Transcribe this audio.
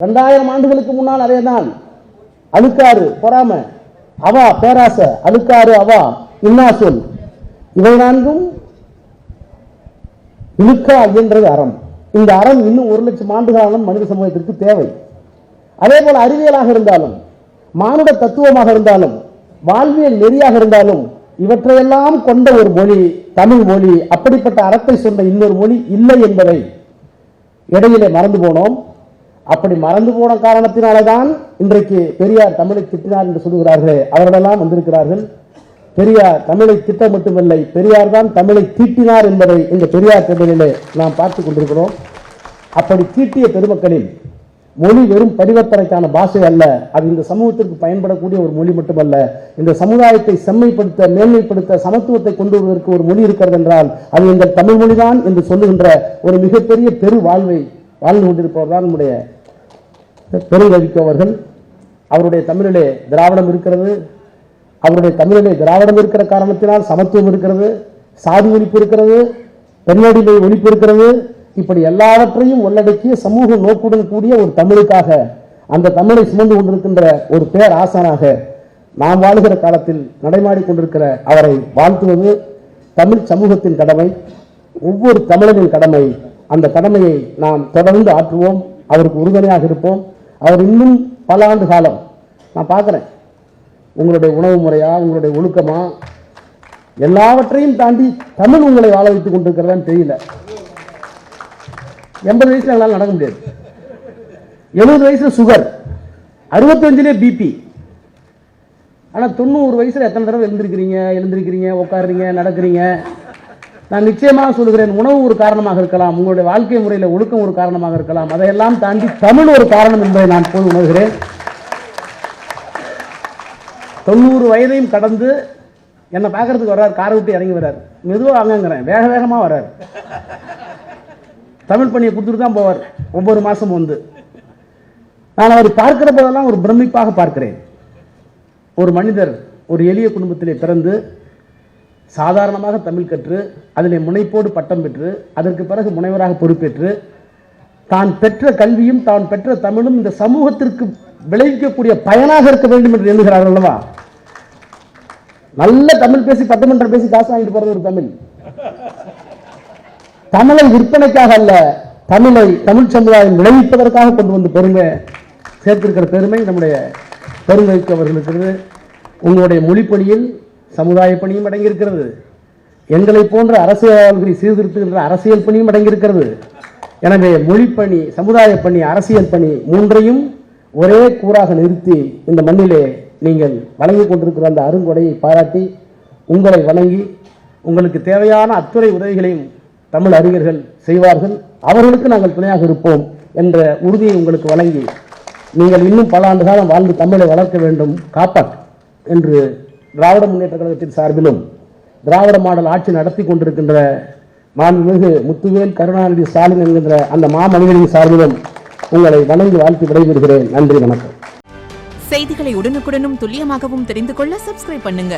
2000 ஆண்டுகளுக்கு முன்னால் அதேதான். அழுக்காறு பொறாம, அவா பேராசை, அழுக்காறு அவா இன்னாசொல், இவை நான்கும் இழுக்கா என்றது அறம். இந்த அறம் இன்னும் 1,00,000 ஆண்டுகாலம் மனித சமூகத்திற்கு தேவை. அதே போல அறிவியலாக இருந்தாலும், மானுட தத்துவமாக இருந்தாலும், வாழ்வியல் நெறியாக இருந்தாலும், இவற்றையெல்லாம் கொண்ட ஒரு மொழி தமிழ் மொழி. அப்படிப்பட்ட அறத்தை சொன்ன இன்னொரு மொழி இல்லை என்பதை இடையிலே மறந்து போனோம். அப்படி மறந்து போன காரணத்தினால்தான் இன்றைக்கு பெரியார் தமிழை திட்டினார் என்று சொல்லுகிறார்களே, அவர்களெல்லாம் வந்திருக்கிறார்கள். பெரியார் தமிழை திட்ட மட்டுமில்லை, பெரியார் தான் தமிழை தீட்டினார் என்பதை இந்த பெரியார் திட்டத்திலே நாம் பார்த்துக் கொண்டிருக்கிறோம். அப்படி தீட்டிய பெருமக்களில் மொழி வெறும் பரிவர்த்தனைக்கான பாஷை அல்ல, அது இந்த சமூகத்திற்கு பயன்படக்கூடிய ஒரு மொழி மட்டுமல்ல. இந்த சமுதாயத்தை செம்மைப்படுத்த, மேன்மைப்படுத்த, சமத்துவத்தை கொண்டு வருவதற்கு ஒரு மொழி இருக்கிறது என்றால் அது எங்கள் தமிழ் மொழிதான் என்று சொல்லுகின்ற ஒரு மிகப்பெரிய பெரு வாழ்வை வாழ்ந்து கொண்டிருப்பவர் தான் நம்முடைய பெருங்கவிக்கோ அவர்கள். அவருடைய தமிழிலே திராவிடம் இருக்கிறது. அவருடைய தமிழிலே திராவிடம் இருக்கிற காரணத்தினால் சமத்துவம் இருக்கிறது, சாதி ஒழிப்பு இருக்கிறது, பெண்ணடிமை ஒழிப்பு இருக்கிறது. இப்படி எல்லாவற்றையும் உள்ளடக்கிய சமூக நோக்குடன் கூடிய ஒரு தமிழுக்காக, அந்த தமிழை சுமந்து கொண்டிருக்கின்ற ஒரு பேர் ஆசானாக நாம் வாழுகிற காலத்தில் நடைமாடி கொண்டிருக்கிற அவரை வாழ்த்துவது தமிழ் சமூகத்தின் கடமை, ஒவ்வொரு தமிழனின் கடமை. அந்த கடமையை நாம் தொடர்ந்து ஆற்றுவோம், அவருக்கு உறுதுணையாக இருப்போம். அவர் இன்னும் பல ஆண்டு காலம், நான் பார்க்கிறேன், உங்களுடைய உணவு முறையா, உங்களுடைய ஒழுக்கமா, எல்லாவற்றையும் தாண்டி தமிழ் உங்களை வாழ வைத்துக் கொண்டிருக்கிறதான்னு தெரியல. 80 வயசுல எங்களால் நடக்க முடியாது, 70 வயசுல சுகர், 65 பிபி. ஆனா 90 வயசுல எத்தனை தடவை எழுந்திருக்கிறீங்க, உட்காருறீங்க, நடக்கிறீங்க. நான் நிச்சயமாக சொல்லுகிறேன், உணவு ஒரு காரணமாக இருக்கலாம், உங்களுடைய வாழ்க்கை முறையில் ஒழுக்கம் ஒரு காரணமாக இருக்கலாம், அதையெல்லாம் தாண்டி தமிழ் ஒரு காரணம் என்பதை நான் போய் உணர்கிறேன். 90 வயதையும் கடந்து என்னை பார்க்கறதுக்கு வர்றார், காரை விட்டு இறங்கி வர்றார், மெதுவாக வாங்கங்கிறேன், வேக வேகமாக வர்றார். தமிழ் பணியை கொடுத்துட்டு தான் போவார் ஒவ்வொரு மாதமும் வந்து. நான் அவர் பார்க்கிற போதெல்லாம் ஒரு பிரமிப்பாக பார்க்கிறேன். ஒரு மனிதர் ஒரு எளிய குடும்பத்திலே பிறந்து சாதாரணமாக தமிழ் கற்று அதிலே முனைப்போடு பட்டம் பெற்று அதற்கு பிறகு முனைவராக பொறுப்பேற்று தான் பெற்ற கல்வியும் தான் பெற்ற தமிழும் இந்த சமூகத்திற்கு விளைவிக்கக்கூடிய பயனாக இருக்க வேண்டும் என்று எண்ணுகிறார்கள் அல்லவா? நல்ல தமிழ் பேசி பட்டமன்றம் பேசி காசு வாங்கிட்டு போறது ஒரு தமிழ். தமிழை விற்பனைக்காக அல்ல, தமிழை தமிழ் சமுதாயம் விளைவிப்பதற்காக கொண்டு வந்து பெருமை சேர்த்திருக்கிற பெருமை நம்முடைய பெருமைக்கு அவர்களுக்கு. உங்களுடைய மொழிப்பணியில் சமுதாய பணியும் அடங்கியிருக்கிறது, எங்களை போன்ற அரசியல்வாதிகளை சீர்திருத்துகின்ற அரசியல் பணியும் அடங்கியிருக்கிறது. எனவே மொழிப்பணி, சமுதாய பணி, அரசியல் பணி மூன்றையும் ஒரே கூறாக நிறுத்தி இந்த மண்ணிலே நீங்கள் வழங்கிக் கொண்டிருக்கிற அந்த அருங்கொடையை பாராட்டி உங்களை வணங்கி, உங்களுக்கு தேவையான அத்துறை உதவிகளையும் தமிழ் அறிஞர்கள் செய்வார்கள், அவர்களுக்கு நாங்கள் துணையாக இருப்போம் என்ற உறுதியை உங்களுக்கு வழங்கி, நீங்கள் இன்னும் பல ஆண்டு காலம் வாழ்ந்து தமிழை வளர்க்க வேண்டும், காப்பாற்று என்று திராவிட முன்னேற்ற கழகத்தின் சார்பிலும் திராவிட மாடல் ஆட்சி நடத்தி கொண்டிருக்கின்ற மாண்புமிகு முத்துவேல் கருணாநிதி ஸ்டாலின் என்கின்ற அந்த மாமனிதரின் சார்பிலும் உங்களை வணங்கி வாழ்த்து விடைபெறுகிறேன். நன்றி, வணக்கம். செய்திகளை உடனுக்குடனும் துல்லியமாகவும் தெரிந்து கொள்ள சப்ஸ்கிரைப் பண்ணுங்க.